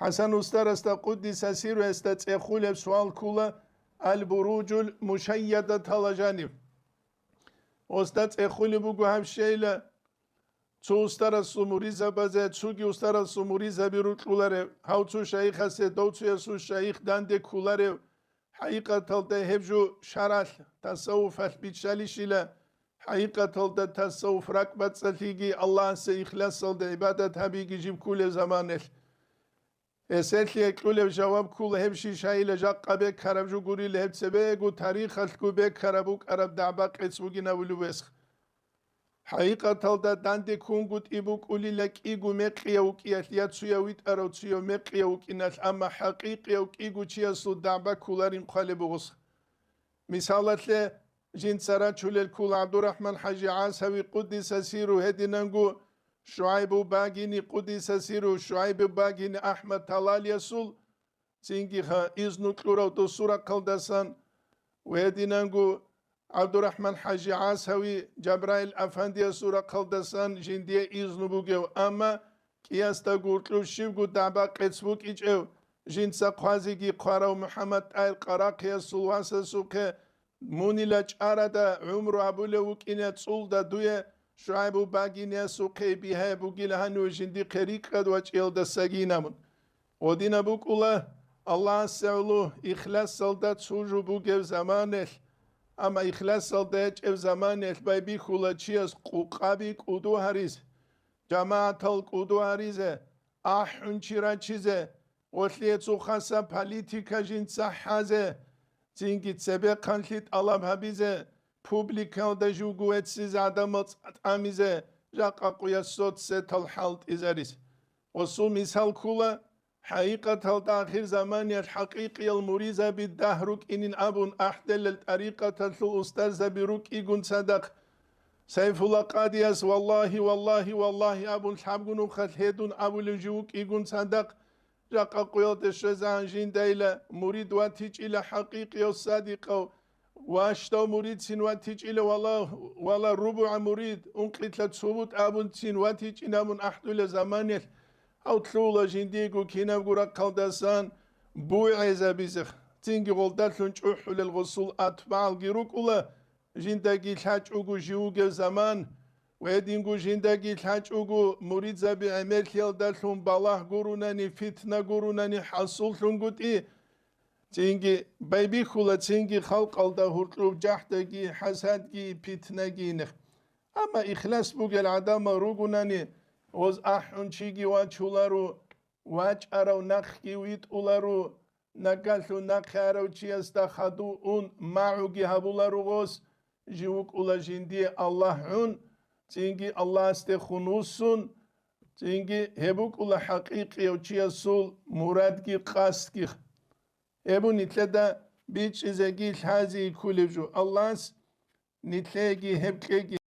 حسن استرست قدس سير استتخول سوال كولا البروج المشيدة تلجانب استتخول بوجو هم شيلا تو استرس سموريزا بزه توگي استرس سموريزا بيروتلولاره هاو تو شيخ هسه دو تو يسو شيخ دانده كولاره حقيقة تلده هبجو شرح تصوف البيتشاليشيلا حقيقة تلده تصوف ركبت سلتيجي الله سي إخلاص تلده عبادت هبيجي جيب كل زمانه اسلي كل جواب كل هبشي شايله جاق بك خربجو غوري لهب سبيغو تاريخ الكو بك خربوك عرب دعبق اسوغي نولو وسخ حقيقة تلده دانده كونغوت إبوك أولي لك إيغو مقيا وكيات ياتسويا ويت أروتسويا مقيا وكينات أما حقيقي وكيغو تياسو دعبا كولارين قالبو غص مثالات له جين سرا چولل كول عبد الرحمن حاجي عاسوي قدس سيرو هدينانغو شعيب باغيني قدس سيرو شعيب باغيني أحمد طلال يسول زينغي خا إذنو كلورو دو سورة قلدسان وهدينانغو عبد الرحمن حاجي عاسوي جبرائيل أفندي سورة قلدسان جندية إذنو بوغيو أما كياستا غورتلو شيوغو دعبا قيتسبوك إيجيو جنسا قوازيغي قارو محمد آيل قراقيا سلواسا سوكي مونيلا چاردا عمرو عبولو وكينيا تسولدا دوية شعيبو باغينيا سوكي بيها بوغيلا هنو جندي قريق قد وچيل دا ساقينامون ودينا بوكولا الله سعلو إخلاص سلدات سوجو بوغيو زمانه اما إخلاص سلدات اف زمانه باي بيخولا چياس قوقابي قودو هاريز جماعة القودو هاريزه احن چيرا چيزه وثليتو خاصة پاليتيكا جنسا حازه زينجي تسبه قنليت ألاب هبيزه publika da jugu etsiz adamot amize jaqaquya sot setal halt izaris وصو مثال كولا حقيقة الآخر زمان الحقيقي المريزة بالدهرك إن أبن أحدل الطريقة تلو أستاذ بروك إيقون صدق سيف الله قاديس والله والله والله أبن الحبقون وخلهدون أبو لجوك إيقون صدق جاقا قيلت الشزان جين دايلة مريد واتيج إلى حقيقي والصادق واشتو مريد سين واتيج إلى والله ربع مريد انقلت لتصوبت أبن سين واتيج إن أبن أحدل زمان أو تلولا جنديكو كينا بقرا قلدسان بوعيزا بيزخ تنجي غلدات لنجوح للغسول أتباع الجيروك ولا جندكي الحاج أوغو جيوغ زمان ويدينغو جندكي الحاج أوغو مريد زبي عمل يلدات لن بالله قروناني فتنة قروناني حصول لنقود إيه تنجي بيبي خولا تنجي خلق الدا هرطلوب جحدكي حسادكي فتنة نخ أما إخلاص بوغ العدام روغوناني وز أحن چيگي واچولارو واچ أرو نخي ويت أولارو نقلو نخارو چيستا خدو اون معوغي هبولارو غوز جيوك أولا جندي الله عون تينجي الله استخنوسون تينجي هبوك أولا حقيقي وچيسول مرادكي قاسكي هبو نتلدا بيچ إزاقي الحازي كوليجو الله نتلاقي هبكي